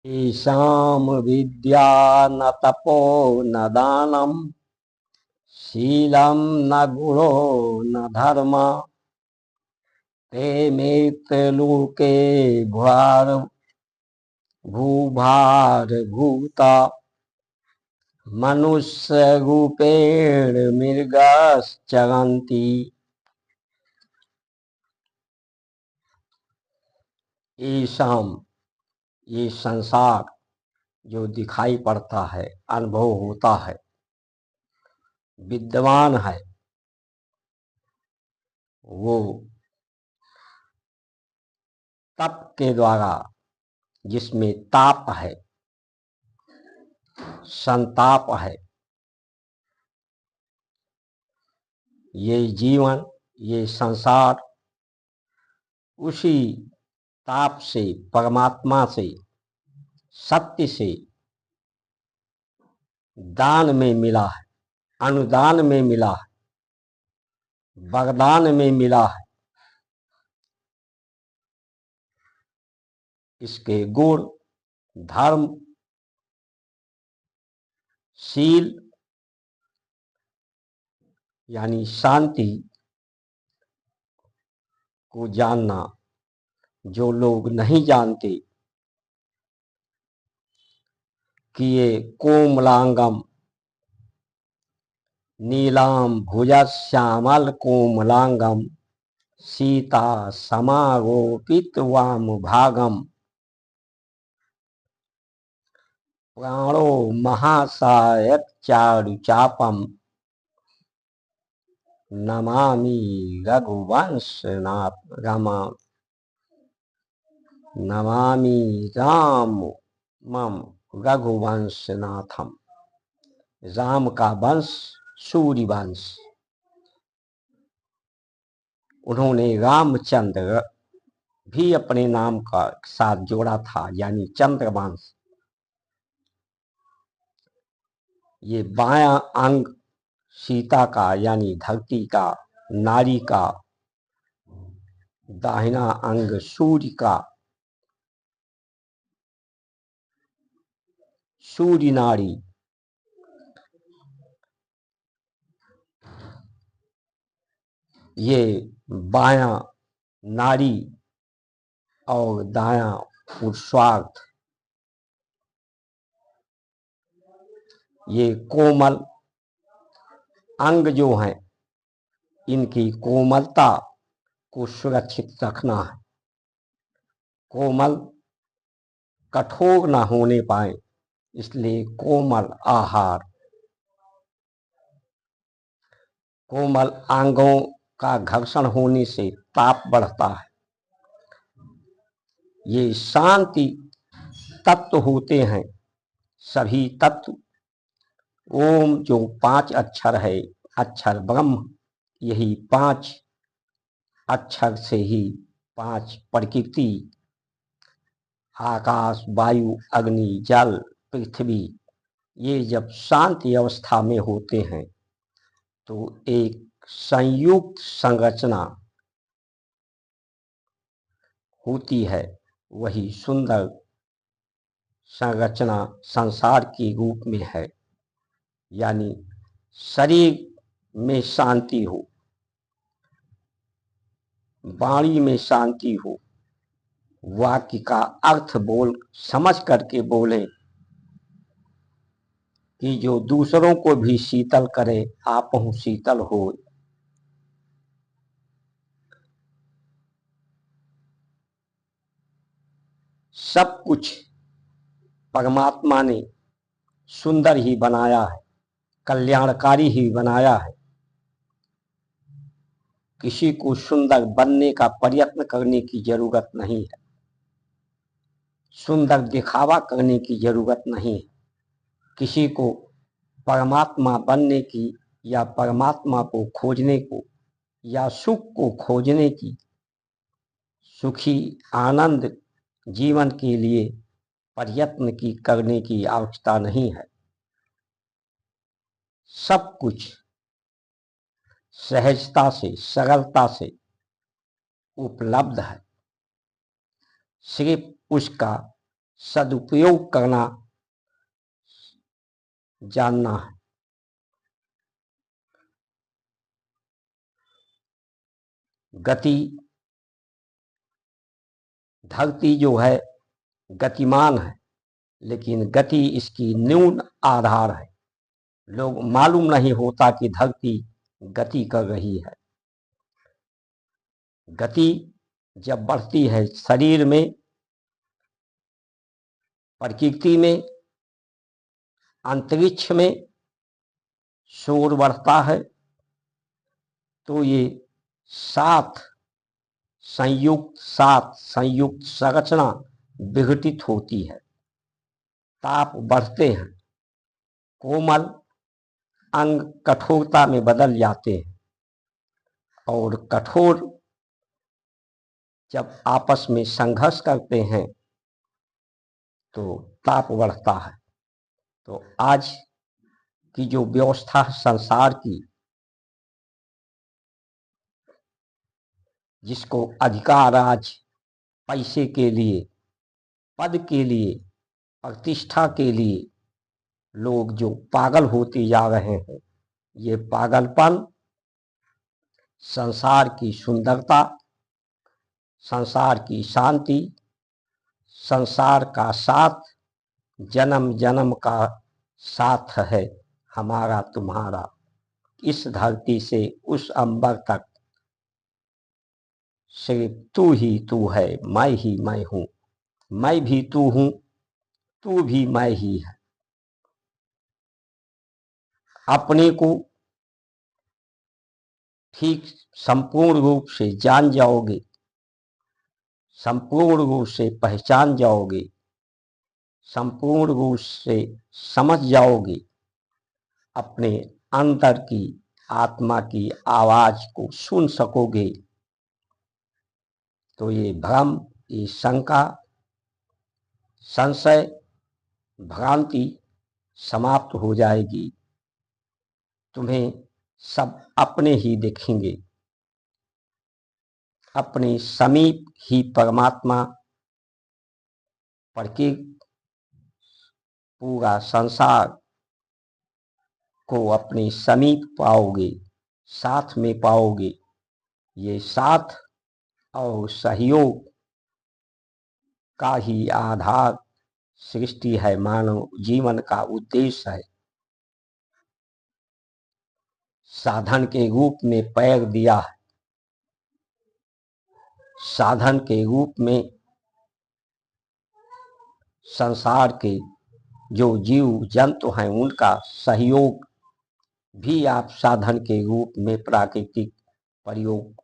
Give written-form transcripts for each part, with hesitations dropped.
ईशाम विद्या न तपो न दानम शीलम न गुणो न धर्म ते लोके भार भूभार भूता मनुष्य रूपेण मृगश्चरन्ति। ईशाम, ये संसार जो दिखाई पड़ता है, अनुभव होता है, विद्वान है, वो तप के द्वारा, जिसमें ताप है, संताप है, ये जीवन, ये संसार उसी ताप से, परमात्मा से, सत्य से दान में मिला है, अनुदान में मिला है, वरदान में मिला है। इसके गुण, धर्म, शील यानी शांति को जानना जो लोग नहीं जानते कि ये कोमलांगम नीलाम भुजश्यामल कोमलांगम सीता समारोपित वाम भागम प्राणो महासायक चारु चापम नमामि रघुवंशनाथ रामा नमामि राम मम रघुवंशनाथम। राम का वंश सूर्य वंश, उन्होंने रामचंद्र भी अपने नाम का साथ जोड़ा था, यानी चंद्रवंश। ये बायां अंग सीता का यानी धरती का, नारी का, दाहिना अंग सूर्य का, सूर्य नारी। ये बायां नारी और दायां पुरुषार्थ। ये कोमल अंग जो हैं, इनकी कोमलता को सुरक्षित रखना है। कोमल कठोर ना होने पाए, इसलिए कोमल आहार। कोमल अंगों का घर्षण होने से ताप बढ़ता है। ये शांति तत्व होते हैं, सभी तत्व। ओम जो 5 अक्षर है, अक्षर ब्रह्म, यही 5 अक्षर से ही 5 प्रकृति, आकाश, वायु, अग्नि, जल, पृथ्वी, ये जब शांति अवस्था में होते हैं तो एक संयुक्त संरचना होती है। वही सुंदर संरचना संसार के रूप में है, यानी शरीर में शांति हो, वाणी में शांति हो, वाक्य का अर्थ बोल समझ करके बोले कि जो दूसरों को भी शीतल करे, आपहु शीतल हो। सब कुछ परमात्मा ने सुंदर ही बनाया है, कल्याणकारी ही बनाया है। किसी को सुंदर बनने का प्रयत्न करने की जरूरत नहीं है, सुंदर दिखावा करने की जरूरत नहीं है। किसी को परमात्मा बनने की या परमात्मा को खोजने को या सुख को खोजने की, सुखी आनंद जीवन के लिए प्रयत्न की करने की आवश्यकता नहीं है। सब कुछ सहजता से, सरलता से उपलब्ध है। सिर्फ उसका सदुपयोग करना जानना है। गति, धरती जो है गतिमान है, लेकिन गति इसकी न्यून आधार है। लोग मालूम नहीं होता कि धरती गति कर रही है। गति जब बढ़ती है शरीर में, प्रकृति में, अंतरिक्ष में शोर बढ़ता है, तो ये सात संयुक्त संरचना विघटित होती है, ताप बढ़ते हैं, कोमल अंग कठोरता में बदल जाते हैं, और कठोर जब आपस में संघर्ष करते हैं तो ताप बढ़ता है। तो आज की जो व्यवस्था संसार की, जिसको अधिकार आज पैसे के लिए, पद के लिए, प्रतिष्ठा के लिए लोग जो पागल होते जा रहे हैं, ये पागलपन संसार की सुंदरता, संसार की शांति, संसार का साथ, जन्म जन्म का साथ है हमारा तुम्हारा, इस धरती से उस अंबर तक सिर्फ तू ही तू है, मैं ही मैं हूँ, मैं भी तू हूँ, तू भी मैं ही है। अपने को ठीक संपूर्ण रूप से जान जाओगे, संपूर्ण रूप से पहचान जाओगे, संपूर्ण रूप से समझ जाओगे, अपने अंदर की आत्मा की आवाज को सुन सकोगे, तो ये भ्रम, ये शंका, संशय, भ्रांति समाप्त हो जाएगी। तुम्हें सब अपने ही दिखेंगे, अपने समीप ही परमात्मा, प्रकृति, पूरा संसार को अपने समीप पाओगे, साथ में पाओगे। ये साथ और सहयोग का ही आधार सृष्टि है, मानव जीवन का उद्देश्य है। साधन के रूप में पैर दिया है, साधन के रूप में संसार के जो जीव जंतु हैं उनका सहयोग भी आप साधन के रूप में प्राकृतिक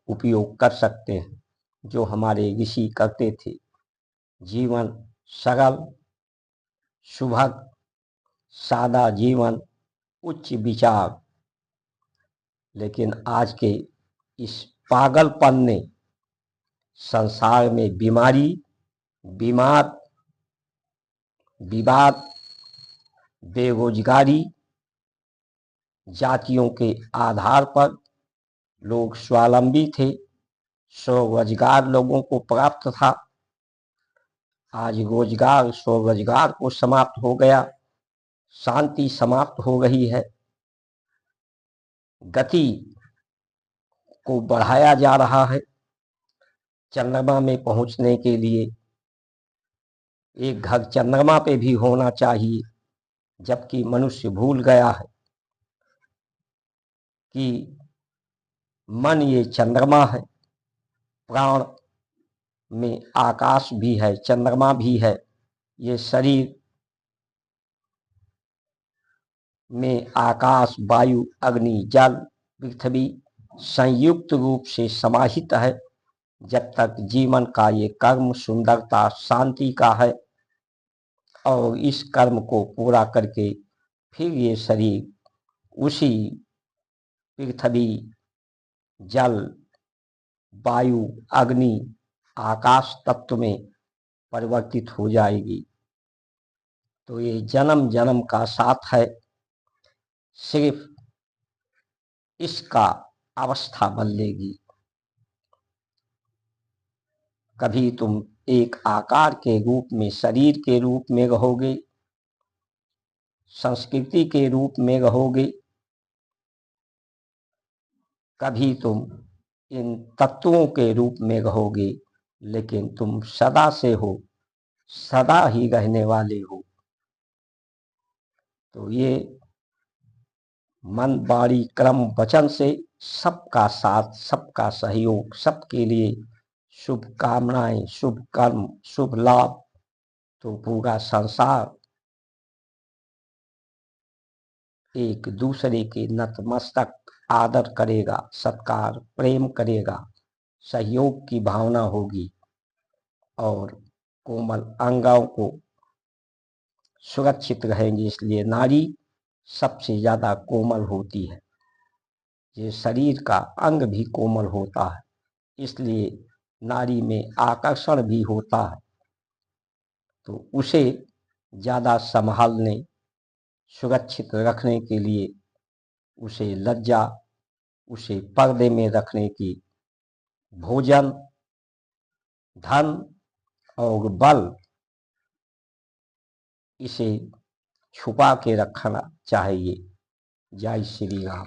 उपयोग कर सकते हैं, जो हमारे ऋषि करते थे। जीवन सरल, सुभग, सादा जीवन, उच्च विचार। लेकिन आज के इस पागलपन ने संसार में बीमारी, बीमार, विवाद, बेरोजगारी, जातियों के आधार पर लोग स्वावलंबी थे, स्वरोजगार लोगों को प्राप्त था। आज रोजगार, स्वरोजगार को समाप्त हो गया, शांति समाप्त हो गई है, गति को बढ़ाया जा रहा है। चंद्रमा में पहुंचने के लिए एक घर चंद्रमा पे भी होना चाहिए, जबकि मनुष्य भूल गया है कि मन ये चंद्रमा है, प्राण में आकाश भी है, चंद्रमा भी है। ये शरीर में आकाश, वायु, अग्नि, जल, पृथ्वी संयुक्त रूप से समाहित है। जब तक जीवन का ये कर्म सुंदरता, शांति का है, और इस कर्म को पूरा करके फिर ये शरीर उसी पृथ्वी, जल, वायु, अग्नि, आकाश तत्व में परिवर्तित हो जाएगी। तो ये जन्म जन्म का साथ है, सिर्फ इसका अवस्था बदलेगी। कभी तुम एक आकार के रूप में, शरीर के रूप में रहोगे, संस्कृति के रूप में रहोगे, कभी तुम इन तत्वों के रूप में रहोगे, लेकिन तुम सदा से हो, सदा ही रहने वाले हो। तो ये मन, वाणी, कर्म, वचन से सबका साथ, सबका सहयोग, सबके लिए शुभ कामनाएं, शुभ कर्म, शुभ लाभ। तो पूरा संसार एक दूसरे के नतमस्तक आदर करेगा, सत्कार, प्रेम करेगा, सहयोग की भावना होगी और कोमल अंगों को सुरक्षित रहेंगे। इसलिए नारी सबसे ज्यादा कोमल होती है। ये शरीर का अंग भी कोमल होता है, इसलिए नारी में आकर्षण भी होता है। तो उसे ज्यादा संभालने, सुरक्षित रखने के लिए उसे लज्जा, उसे पर्दे में रखने की भोजन, धन और बल, इसे छुपा के रखना चाहिए। जय श्री राम।